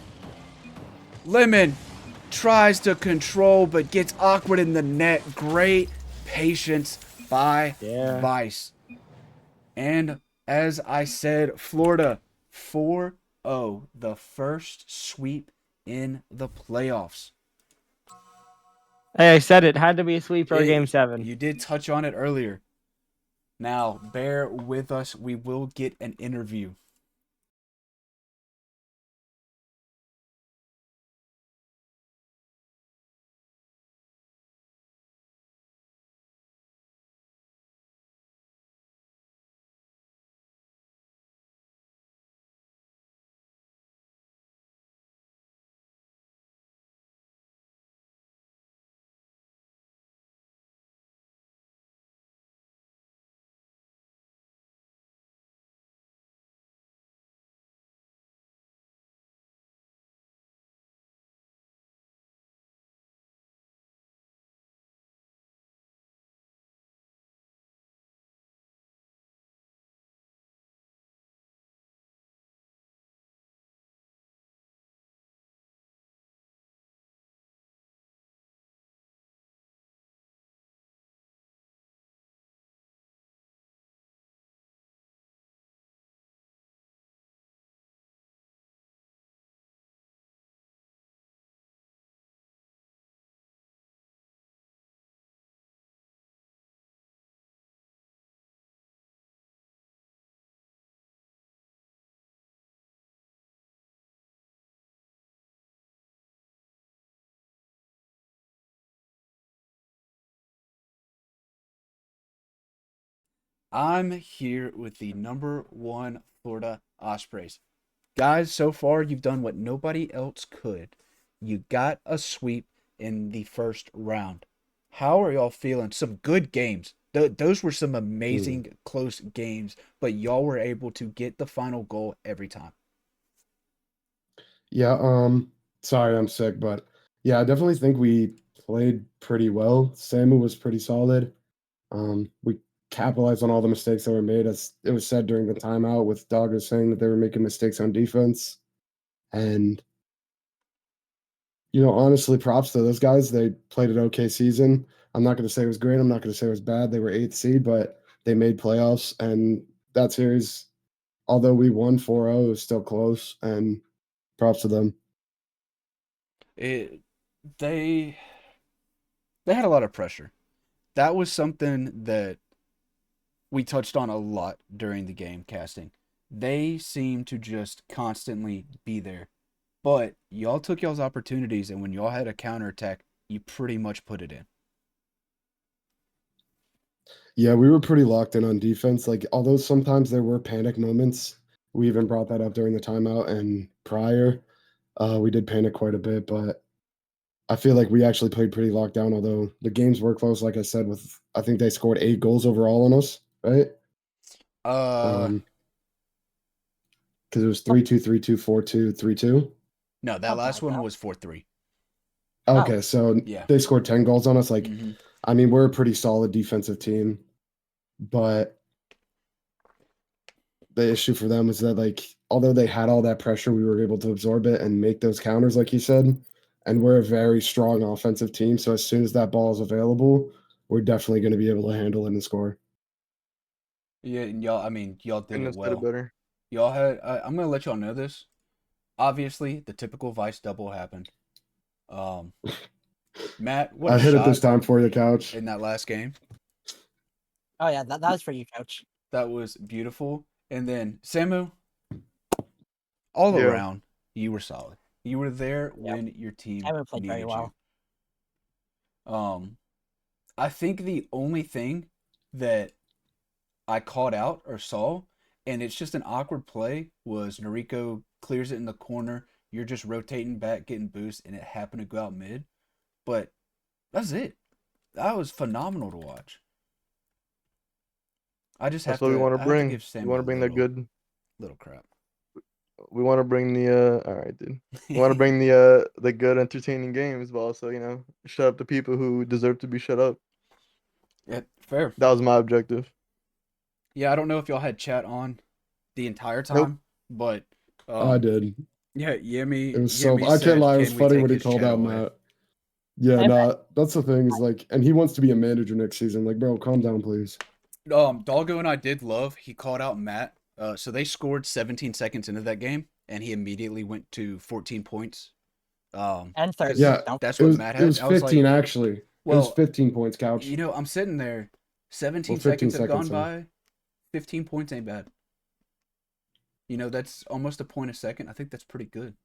Lemon tries to control, but gets awkward in the net. Great patience by Vice. And as I said, Florida 4-0, the first sweep in the playoffs. Hey, I said it had to be a sweep for Game 7. You did touch on it earlier. Now, bear with us. We will get an interview. I'm here with the #1 Florida Ospreys. Guys, so far you've done what nobody else could. You got a sweep in the first round. How are y'all feeling? Some good games. Those were some amazing close games, but y'all were able to get the final goal every time. Yeah, sorry I'm sick, but yeah, I definitely think we played pretty well. Samu was pretty solid. We capitalized on all the mistakes that were made, as it was said during the timeout with Dogger saying that they were making mistakes on defense. And honestly, props to those guys. They played an okay season. I'm not going to say it was great. I'm not going to say it was bad. They were eighth seed, but they made playoffs. And that series, although we won 4-0, it was still close. And props to them. It, they they had a lot of pressure. That was something that we touched on a lot during the game casting. They seem to just constantly be there. But y'all took y'all's opportunities, and when y'all had a counterattack, you pretty much put it in. Yeah, we were pretty locked in on defense. Like, although sometimes there were panic moments, we even brought that up during the timeout and prior. We did panic quite a bit, but I feel like we actually played pretty locked down. Although the games were close, like I said, with I think they scored 8 goals overall on us, right? Uh, Because it was 3-2, 3-2, 4-2, 3-2. no, that last one was 4-3. Okay, so Yeah. they scored 10 goals on us. Like, Mhm. I mean, we're a pretty solid defensive team, but the issue for them was that, like, although they had all that pressure, we were able to absorb it and make those counters, like you said. And we're a very strong offensive team. So as soon as that ball is available, we're definitely going to be able to handle it and score. Yeah, and y'all did it well. better. Y'all had. I'm gonna let y'all know this. Obviously, the typical Vice double happened. Matt, what I a hit it this shot time for you, Couch. in that last game. Oh yeah, that was for you, Coach. That was beautiful. And then Samu, all Yeah. around, you were solid. You were there when your team Samu played very needed well. you. I think the only thing that I caught out or saw and it's just an awkward play. Was Noriko clears it in the corner, you're just rotating back, getting boost, and it happened to go out mid. But that's it. That was phenomenal to watch. That's what we want to I have to bring. give We Sammy want a to bring that good. little crap. We want to bring the. All right, dude. We want to bring the good, entertaining games, but also shut up the people who deserve to be shut up. Yeah, fair. That was my objective. Yeah, I don't know if y'all had chat on the entire Nope. time, but I did. yeah, It was so. Yemi I can't said, lie. It was "Can we funny take when he his called chat out away?" Matt. Yeah, Hey, no, that's the thing. Is like, and he wants to be a manager next season. Like, bro, calm down, please. Doggo and I did love. He called out Matt. So they scored 17 seconds into that game, and he immediately went to 14 points. And 30. Because Yeah, Don't that's it what was Matt it had. was I was 15 like, actually. It was well, 15 points, couch. I'm sitting there. Well, 17 15 seconds have gone seconds. by. 15 points ain't bad. That's almost a point a second. I think that's pretty good.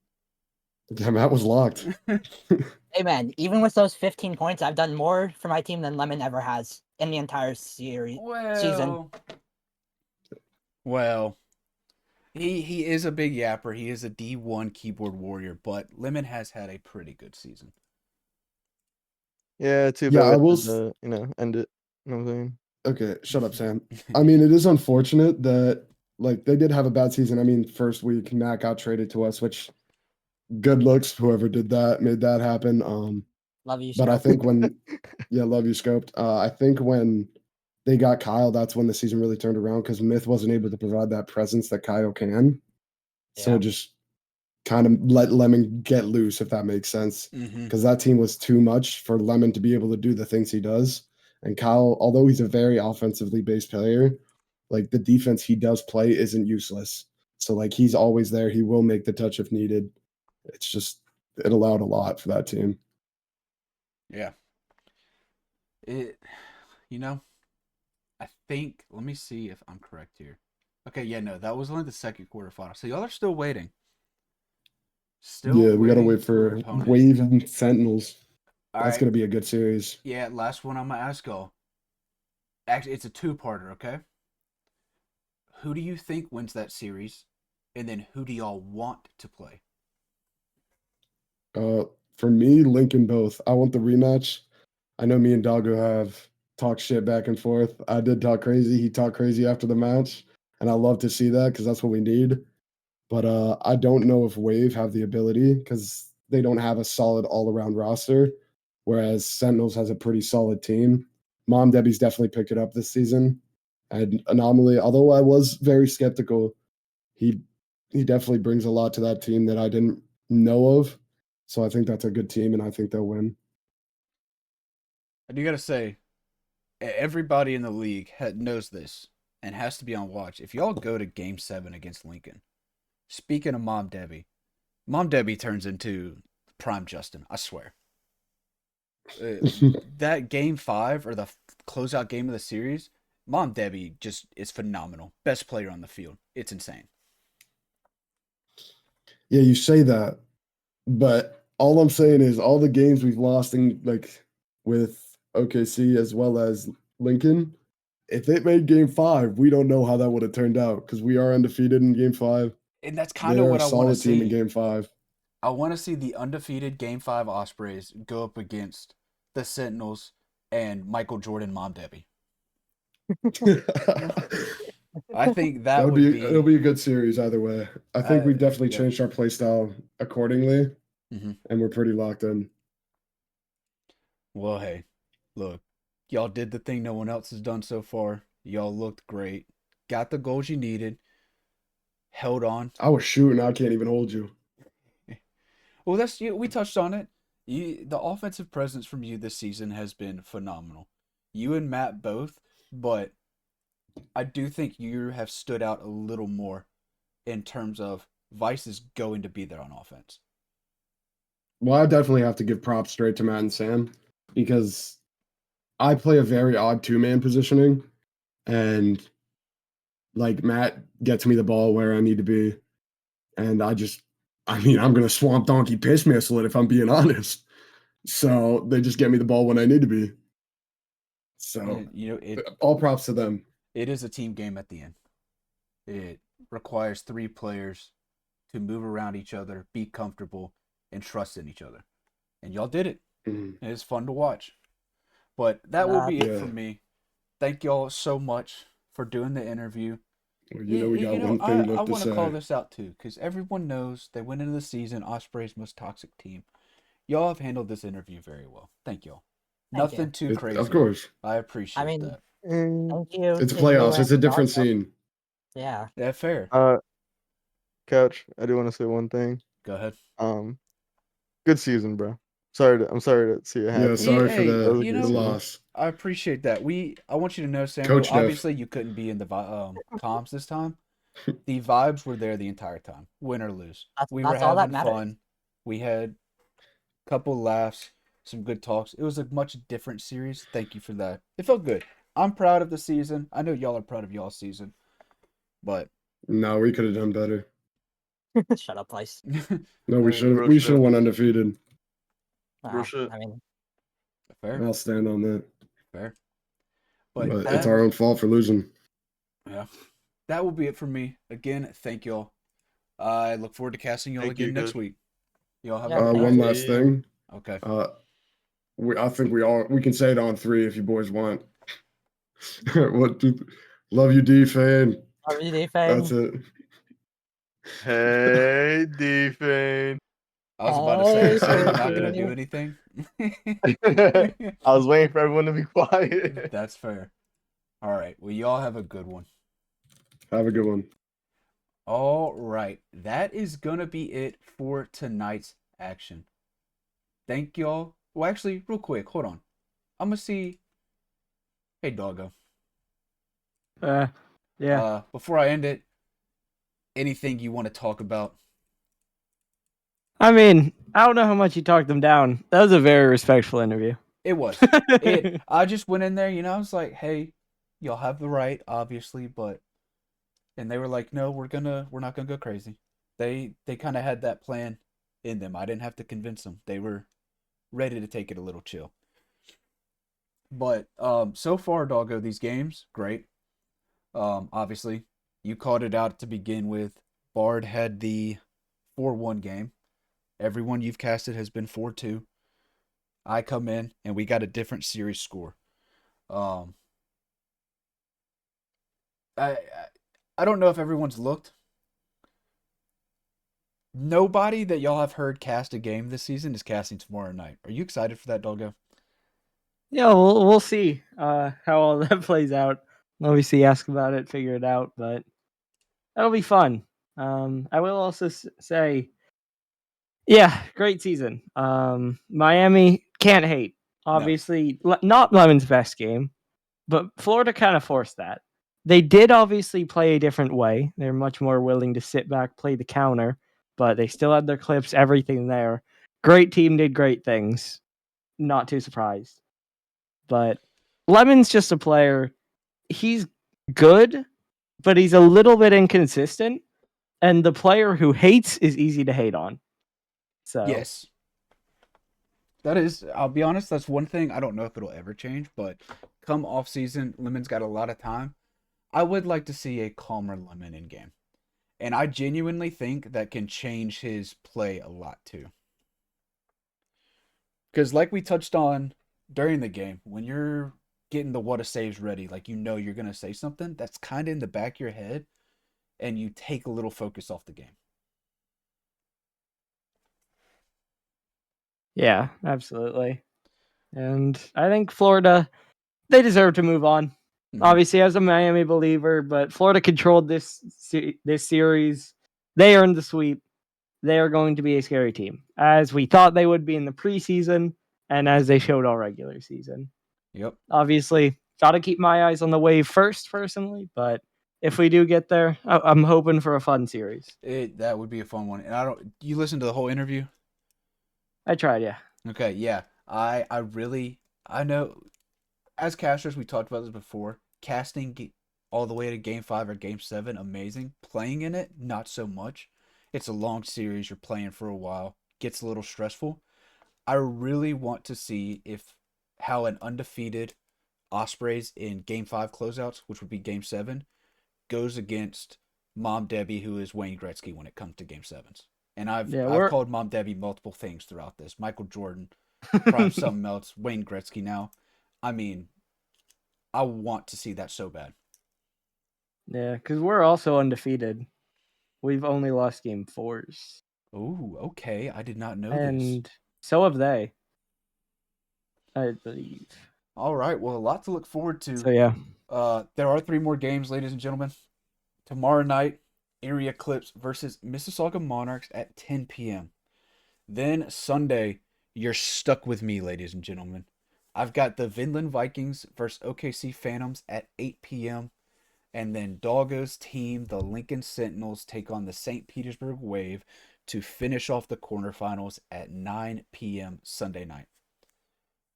Yeah, Matt was locked. Hey man, even with those 15 points, I've done more for my team than Lemon ever has in the entire series season. Well, he is a big yapper. He is a D1 keyboard warrior, but Lemon has had a pretty good season. Yeah, too Yeah, bad we I have will. to, end it. You know what I'm saying? Okay, shut up, Sam. I mean, it is unfortunate that like they did have a bad season. I mean, first week Matt got traded to us, which good looks whoever did that made that happen. Love you, But I Scope. think when yeah, love you, Scoped. I think when they got Kyle, that's when the season really turned around because Myth wasn't able to provide that presence that Kyle can. So Yeah. it just kind of let Lemon get loose, if that makes sense. Mm-hmm. Because that team was too much for Lemon to be able to do the things he does. And Kyle, although he's a very offensively based player, like the defense he does play isn't useless. So like he's always there. He will make the touch if needed. It's just it allowed a lot for that team. Yeah. It, I think, let me see if I'm correct here. Okay, yeah, no, that was only the second quarterfinal. So y'all are still waiting. Still Yeah, we gotta waiting wait for for opponent. Wave and Sentinels. All That's right. gonna be a good series. Yeah, last one I'm gonna ask y'all. Actually, it's a two-parter, okay? Who do you think wins that series? And then who do y'all want to play? For me, Lincoln both. I want the rematch. I know me and Doggo have talked shit back and forth. I did talk crazy. He talked crazy after the match, and I love to see that because that's what we need. But I don't know if Wave have the ability because they don't have a solid all-around roster, whereas Sentinels has a pretty solid team. Mom Debbie's definitely picked it up this season, and Anomaly, although I was very skeptical, he he definitely brings a lot to that team that I didn't know of. So I think that's a good team, and I think they'll win. I do gotta say, everybody in the league knows this and has to be on watch. If y'all go to Game 7 against Lincoln, speaking of Mom Debbie turns into Prime Justin, I swear. That Game 5 or the closeout game of the series, Mom Debbie just is phenomenal. Best player on the field. It's insane. Yeah, you say that, but all I'm saying is all the games we've lost in like with OKC as well as Lincoln, if it made game 5, we don't know how that would have turned out because we are undefeated in game 5. And that's kind They of are a what I want to solid team in see. game 5. I want to see the undefeated Game 5 Ospreys go up against the Sentinels and Michael Jordan Mom Debbie. I think That that would would be it'll be. be a good series either way. I think we've definitely Yeah. changed our play style accordingly, Mm-hmm. and we're pretty locked in. Well, hey, look, y'all did the thing no one else has done so far. Y'all looked great. Got the goals you needed. Held on. I was shooting, I can't even hold you. Well, that's you. We touched on it. The offensive presence from you this season has been phenomenal. You and Matt both, but I do think you have stood out a little more in terms of Vice is going to be there on offense. Well, I definitely have to give props straight to Matt and Sam because I play a very odd two-man positioning, and like Matt gets me the ball where I need to be, and I mean, I'm gonna swamp donkey piss missile it if I'm being honest. So they just get me the ball when I need to be. So And, all props to them. it is a team game at the end. It requires 3 players to move around each other, be comfortable, and trust in each other. And y'all did it. Mhm. It's fun to watch. But that will be it Yeah. for me. Thank y'all so much for doing the interview. Well, we got one I thing left to want to call say. this out too, because everyone knows they went into the season Ospreys' most toxic team. Y'all have handled this interview very well. Thank y'all. Thank you. Nothing too crazy. Of course, I appreciate mean, that. Thank you it's to you playoffs. and It's a different Darko. scene. Yeah. Yeah, fair. Couch. I do want to say one thing. Go ahead. Good season, bro. I'm sorry to see it Yeah, happen. sorry for Hey, That was a you good the know, season. loss. I appreciate that. I want you to know, Samuel. Coach Def. Obviously, you couldn't be in the comms this time. The vibes were there the entire time, win or lose. We were That's all that having matters. fun. We had a couple laughs, some good talks. It was a much different series. Thank you for that. It felt good. I'm proud of the season. I know y'all are proud of y'all's season, but No, we could have done better. Shut up, place. No, we Hey, should real we shit. should have won undefeated. Real shit. I mean, fair, I'll stand on that. fair. But But it's our own fault for losing. yeah, that will be it for me. Again, thank y'all. I look forward to casting y'all Thank you, again next good. week. Y'all have Yeah, a good One night. last thing. Okay. I think we can say it on 3 if you boys want. Love you, D fan. RVD That's fan. it. Hey, D-Fane. I was about to say, Hey, so you're not gonna Sophie. do anything? I was waiting for everyone to be quiet. That's fair. All right. Well, y'all have a good one. Have a good one. All right. That is gonna be it for tonight's action. Thank y'all. Well, actually, real quick, hold on. I'm gonna see. Hey, doggo. Yeah. Before I end it, anything you want to talk about? I mean, I don't know how much you talked them down. That was a very respectful interview. It was. I just went in there, I was like, hey, y'all have the right, obviously, but and they were like, no, we're not gonna go crazy. They kind of had that plan in them. I didn't have to convince them. They were ready to take it a little chill. But so far, doggo, these games, great. Obviously, you called it out to begin with. Bard had the 4-1 game. Everyone you've casted has been 4-2. I come in and we got a different series score. Um, I I don't know if everyone's looked. Nobody that y'all have heard cast a game this season is casting tomorrow night. Are you excited for that, doggo? Yeah, we'll see how all that plays out. Obviously, ask about it, figure it out, but that'll be fun. I will also say, yeah, great season. Miami can't hate. Obviously, not Lemon's best game, but Florida kind of forced that. They did obviously play a different way. They're much more willing to sit back, play the counter, but they still had their clips, everything there. Great team, did great things. Not too surprised. But Lemon's just a player. He's good, but he's a little bit inconsistent. And the player who hates is easy to hate on. So Yes. That is, I'll be honest, that's one thing. I don't know if it'll ever change, but come off season, Lemon's got a lot of time. I would like to see a calmer Lemon in game. And I genuinely think that can change his play a lot too. Because, like we touched on during the game, when you're getting the what a saves ready, like you're going to say something, that's kind of in the back of your head, and you take a little focus off the game. yeah, absolutely. And I think Florida, they deserve to move on. Mhm. Obviously, as a Miami believer, but Florida controlled this series. They earned the sweep. They are going to be a scary team, as we thought they would be in the preseason, and as they showed all regular season. Yep. Obviously, got to keep my eyes on the wave first, personally. But if we do get there, I'm hoping for a fun series. That would be a fun one. And I don't. You listened to the whole interview? I tried, yeah. Okay, yeah. I know. As casters, we talked about this before. Casting all the way to game 5 or game 7, amazing. Playing in it, not so much. It's a long series. You're playing for a while. Gets a little stressful. I really want to see if how an undefeated Ospreys in game 5 closeouts, which would be game 7, goes against Mom Debbie, who is Wayne Gretzky when it comes to Game 7s. And I've Yeah, I've called Mom Debbie multiple things throughout this. Michael Jordan, prime something else. Wayne Gretzky now. I mean, I want to see that so bad. Yeah, because we're also undefeated. We've only lost game 4s. Oh, okay. I did not know this. And so have they, I believe. All right. Well, a lot to look forward to. So yeah. There are 3 more games, ladies and gentlemen. Tomorrow night, Erie Eclipse versus Mississauga Monarchs at 10 p.m. Then Sunday, you're stuck with me, ladies and gentlemen. I've got the Vinland Vikings versus OKC Phantoms at 8 p.m. And then Doggo's team, the Lincoln Sentinels, take on the St. Petersburg Wave to finish off the quarterfinals at 9 p.m. Sunday night.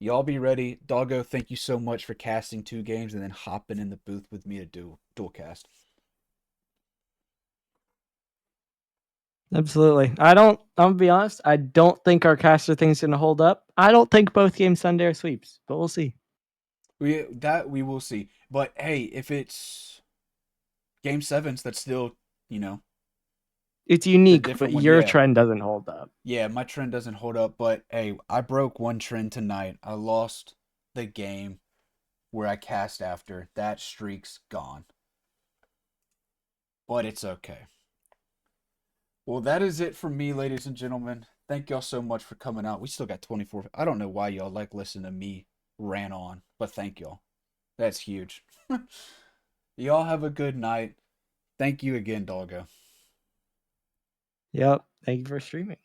Y'all be ready. Doggo, thank you so much for casting 2 games and then hopping in the booth with me to dual cast. Absolutely. I'm gonna be honest, I don't think our caster thing's gonna hold up. I don't think both games Sunday are sweeps, but we'll see. We will see. But hey, if it's Game 7s, that's still, It's unique, but different one, your yeah. trend doesn't hold up. Yeah, my trend doesn't hold up, but hey, I broke one trend tonight. I lost the game where I cast after. That streak's gone. But it's okay. Well, that is it for me, ladies and gentlemen. Thank y'all so much for coming out. We still got 24. I don't know why y'all like listening to me ran on, but thank y'all. That's huge. Y'all have a good night. Thank you again, Doggo. Yep. Thank you for streaming.